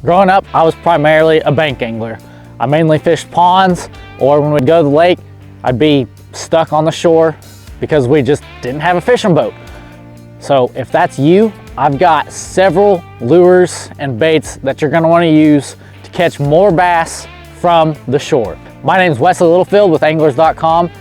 Growing up, I was primarily a bank angler. I mainly fished ponds, or when we'd go to the lake, I'd be stuck on the shore because we just didn't have a fishing boat. So if that's you, I've got several lures and baits that you're gonna wanna use to catch more bass from the shore. My name is Wesley Littlefield with anglers.com,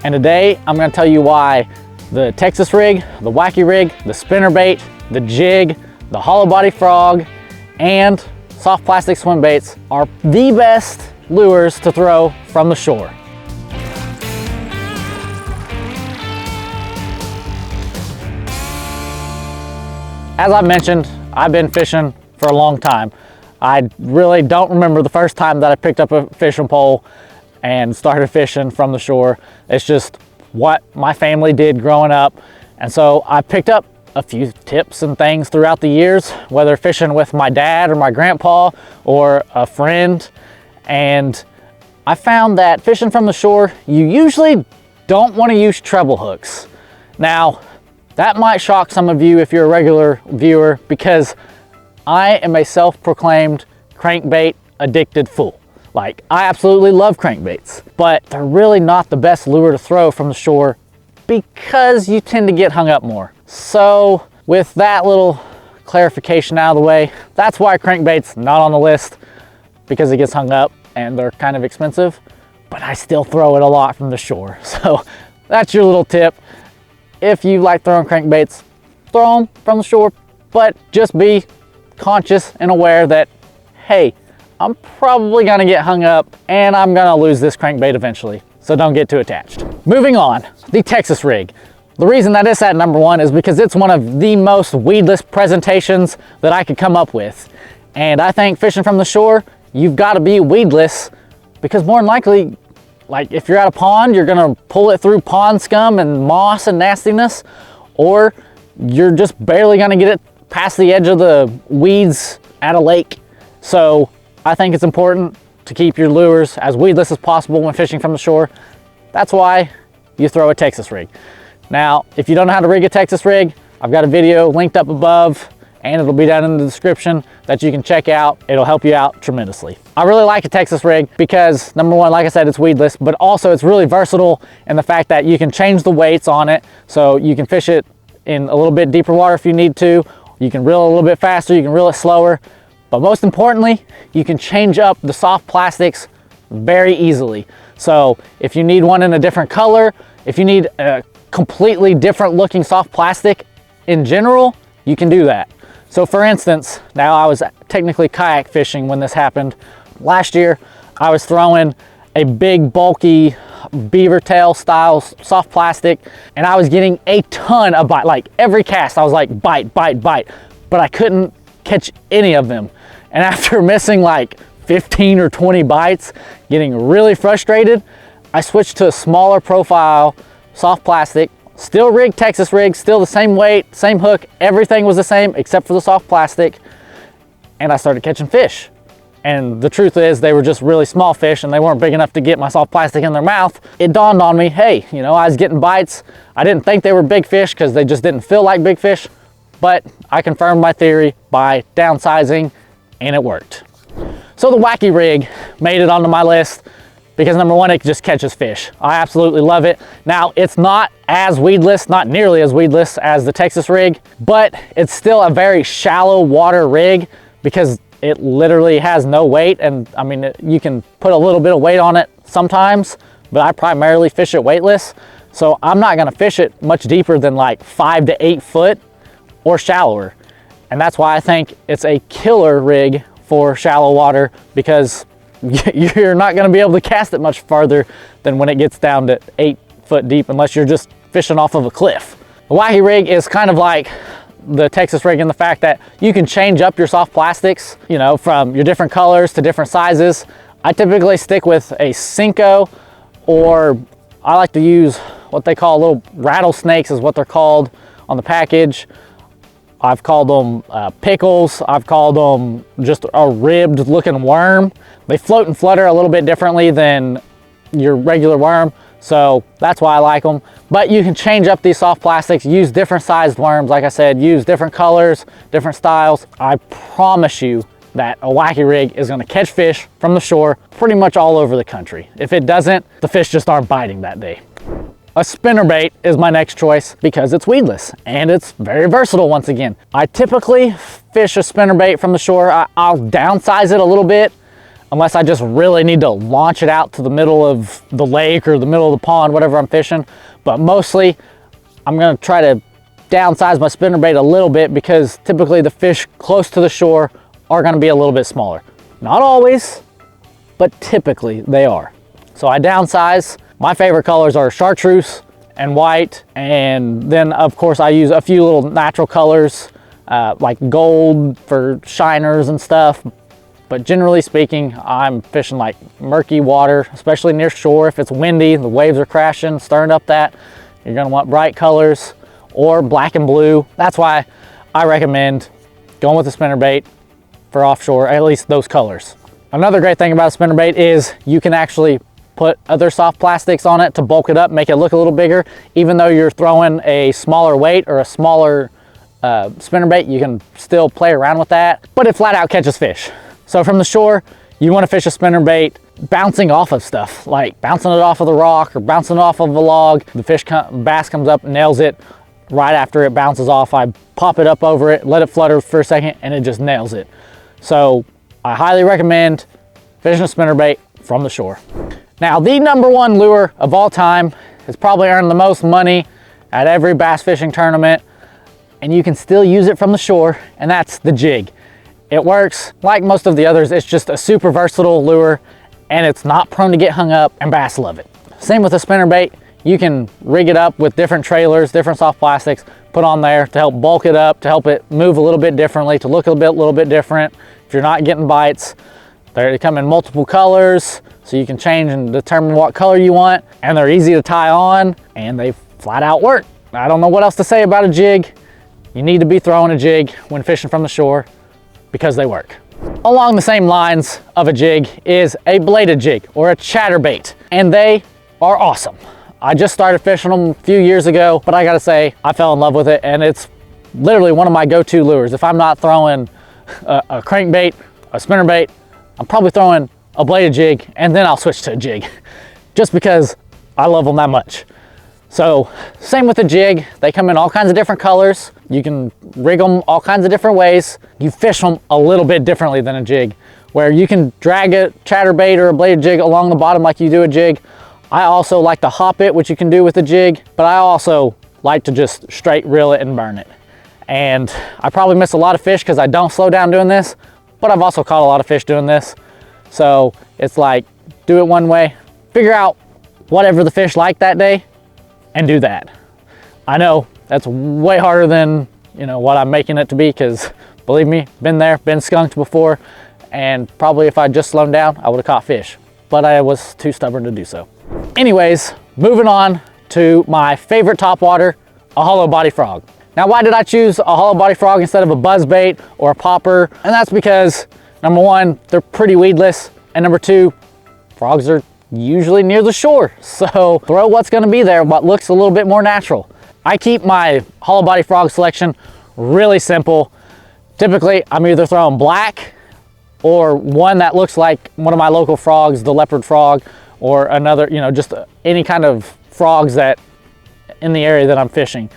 and today I'm gonna tell you why the Texas rig, the Wacky Rig, the spinnerbait, the jig, the hollow body frog, and soft plastic swim baits are the best lures to throw from the shore. As I mentioned, I've been fishing for a long time. I really don't remember the first time that I picked up a fishing pole and started fishing from the shore. It's just what my family did growing up. And so I picked up a few tips and things throughout the years, whether fishing with my dad or my grandpa or a friend. And I found that fishing from the shore, you usually don't want to use treble hooks. Now, that might shock some of you if you're a regular viewer, because I am a self-proclaimed crankbait addicted fool. Like, I absolutely love crankbaits, but they're really not the best lure to throw from the shore because you tend to get hung up more. So with that little clarification out of the way, that's why crankbait's not on the list, because it gets hung up and they're kind of expensive, but I still throw it a lot from the shore. So that's your little tip. If you like throwing crankbaits, throw them from the shore, but just be conscious and aware that, hey, I'm probably gonna get hung up and I'm gonna lose this crankbait eventually. So don't get too attached. Moving on, the Texas rig. The reason that it's at number one is because it's one of the most weedless presentations that I could come up with. And I think fishing from the shore, you've got to be weedless, because more than likely, like if you're at a pond, you're gonna pull it through pond scum and moss and nastiness, or you're just barely gonna get it past the edge of the weeds at a lake. So I think it's important to keep your lures as weedless as possible when fishing from the shore. That's why you throw a Texas rig. Now, if you don't know how to rig a Texas rig, I've got a video linked up above, and it'll be down in the description that you can check out. It'll help you out tremendously. I really like a Texas rig because, number one, like I said, it's weedless, but also it's really versatile in the fact that you can change the weights on it. So you can fish it in a little bit deeper water if you need to. You can reel a little bit faster, you can reel it slower. But most importantly, you can change up the soft plastics very easily. So if you need one in a different color, if you need a completely different looking soft plastic in general, you can do that. So for instance, now I was technically kayak fishing when this happened. Last year, I was throwing a big bulky beaver tail style soft plastic, and I was getting a ton of bite. Like every cast, I was like bite, bite, bite, but I couldn't catch any of them. And after missing like 15 or 20 bites, getting really frustrated, I switched to a smaller profile soft plastic, still rigged Texas rig, still the same weight, same hook, everything was the same except for the soft plastic, and I started catching fish. And the truth is, they were just really small fish and they weren't big enough to get my soft plastic in their mouth. It dawned on me, hey, you know, I was getting bites. I didn't think they were big fish because they just didn't feel like big fish, but I confirmed my theory by downsizing, and it worked. So the Wacky Rig made it onto my list because, number one, it just catches fish. I absolutely love it. Now, it's not as weedless, not nearly as weedless as the Texas rig, but it's still a very shallow water rig because it literally has no weight. And I mean, you can put a little bit of weight on it sometimes, but I primarily fish it weightless. So I'm not gonna fish it much deeper than like 5 to 8 foot or shallower. And that's why I think it's a killer rig for shallow water, because you're not gonna be able to cast it much farther than when it gets down to 8 foot deep, unless you're just fishing off of a cliff. The Wacky Rig is kind of like the Texas rig in the fact that you can change up your soft plastics, you know, from your different colors to different sizes. I typically stick with a Senko, or I like to use what they call little rattlesnakes, is what they're called on the package. I've called them pickles. I've called them just a ribbed looking worm. They float and flutter a little bit differently than your regular worm, so that's why I like them. But you can change up these soft plastics, use different sized worms, like I said, use different colors, different styles. I promise you, that a wacky rig is gonna catch fish from the shore pretty much all over the country. If it doesn't, the fish just aren't biting that day. A spinnerbait is my next choice because it's weedless and it's very versatile once again. I typically fish a spinnerbait from the shore. I'll downsize it a little bit unless I just really need to launch it out to the middle of the lake or the middle of the pond, whatever I'm fishing. But mostly I'm gonna try to downsize my spinnerbait a little bit because typically the fish close to the shore are gonna be a little bit smaller. Not always, but typically they are. So I downsize. My favorite colors are chartreuse and white, and then of course I use a few little natural colors like gold for shiners and stuff. But generally speaking, I'm fishing like murky water, especially near shore. If it's windy, the waves are crashing, stirring up that, you're gonna want bright colors or black and blue. That's why I recommend going with a spinnerbait for offshore, at least those colors. Another great thing about a spinnerbait is you can actually put other soft plastics on it to bulk it up, make it look a little bigger. Even though you're throwing a smaller weight or a smaller spinnerbait, you can still play around with that, but it flat out catches fish. So from the shore, you want to fish a spinnerbait bouncing off of stuff, like bouncing it off of the rock or bouncing it off of a log. The bass comes up, nails it. Right after it bounces off, I pop it up over it, let it flutter for a second, and it just nails it. So I highly recommend fishing a spinnerbait from the shore. Now, the #1 lure of all time has probably earned the most money at every bass fishing tournament, and you can still use it from the shore, and that's the jig. It works like most of the others. It's just a super versatile lure, and it's not prone to get hung up, and bass love it. Same with a spinnerbait. You can rig it up with different trailers, different soft plastics, put on there to help bulk it up, to help it move a little bit differently, to look a little bit different. If you're not getting bites, they come in multiple colors, so you can change and determine what color you want, and they're easy to tie on, and they flat out work. I don't know what else to say about a jig. You need to be throwing a jig when fishing from the shore because they work. Along the same lines of a jig is a bladed jig or a chatterbait, and they are awesome. I just started fishing them a few years ago, but I gotta say, I fell in love with it, and it's literally one of my go-to lures. If I'm not throwing a crankbait, a spinnerbait, I'm probably throwing a bladed jig, and then I'll switch to a jig, just because I love them that much. So, same with the jig. They come in all kinds of different colors. You can rig them all kinds of different ways. You fish them a little bit differently than a jig, where you can drag a chatterbait or a bladed jig along the bottom like you do a jig. I also like to hop it, which you can do with a jig, but I also like to just straight reel it and burn it. And I probably miss a lot of fish because I don't slow down doing this, but I've also caught a lot of fish doing this. So it's like, do it one way, figure out whatever the fish like that day, and do that. I know that's way harder than what I'm making it to be, because believe me, been there, been skunked before, and probably if I'd just slowed down, I would have caught fish, but I was too stubborn to do so. Anyways, moving on to my favorite topwater, a hollow body frog. Now, why did I choose a hollow body frog instead of a buzzbait or a popper? And that's because #1, they're pretty weedless, and #2, frogs are usually near the shore. So throw what's gonna be there, what looks a little bit more natural. I keep my hollow body frog selection really simple. Typically, I'm either throwing black or one that looks like one of my local frogs, the leopard frog, or another, just any kind of frogs that in the area that I'm fishing.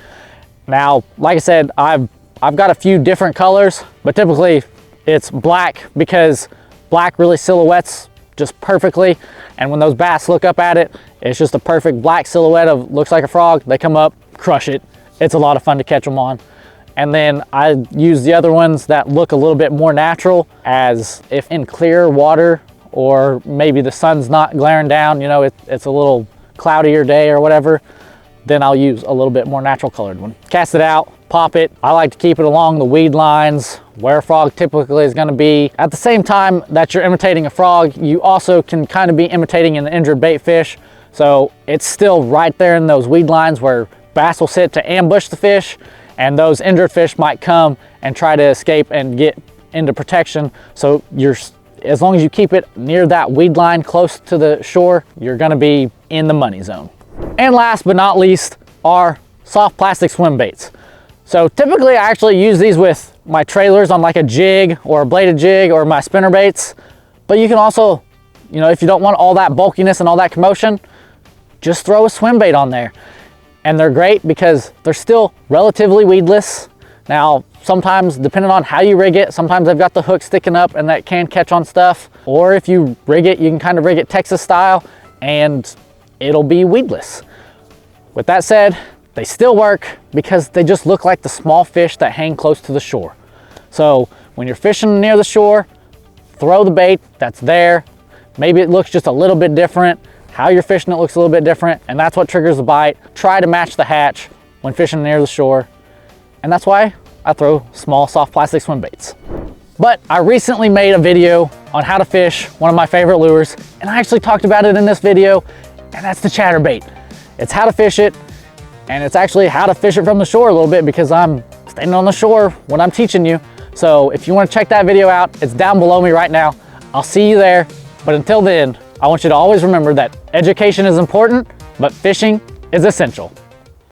Now, like I said, I've got a few different colors, but typically it's black because black really silhouettes just perfectly. And when those bass look up at it, it's just a perfect black silhouette of looks like a frog. They come up, crush it. It's a lot of fun to catch them on. And then I use the other ones that look a little bit more natural, as if in clear water, or maybe the sun's not glaring down, it's a little cloudier day or whatever, then I'll use a little bit more natural colored one. Cast it out, pop it. I like to keep it along the weed lines where a frog typically is gonna be. At the same time that you're imitating a frog, you also can kind of be imitating an injured bait fish. So it's still right there in those weed lines where bass will sit to ambush the fish, and those injured fish might come and try to escape and get into protection. So as long as you keep it near that weed line close to the shore, you're gonna be in the money zone. And last but not least are soft plastic swim baits. So typically I actually use these with my trailers on like a jig or a bladed jig or my spinner baits. But you can also, you know, if you don't want all that bulkiness and all that commotion, just throw a swim bait on there. And they're great because they're still relatively weedless. Now, sometimes depending on how you rig it, sometimes they've got the hook sticking up and that can catch on stuff. Or if you rig it, you can kind of rig it Texas style and it'll be weedless. With that said, they still work because they just look like the small fish that hang close to the shore. So when you're fishing near the shore, throw the bait that's there. Maybe it looks just a little bit different. How you're fishing it looks a little bit different, and that's what triggers the bite. Try to match the hatch when fishing near the shore. And that's why I throw small soft plastic swim baits. But I recently made a video on how to fish one of my favorite lures, and I actually talked about it in this video, and that's the chatterbait. It's how to fish it, and it's actually how to fish it from the shore a little bit because I'm standing on the shore when I'm teaching you. So if you want to check that video out, it's down below me right now. I'll see you there. But until then, I want you to always remember that education is important, but fishing is essential.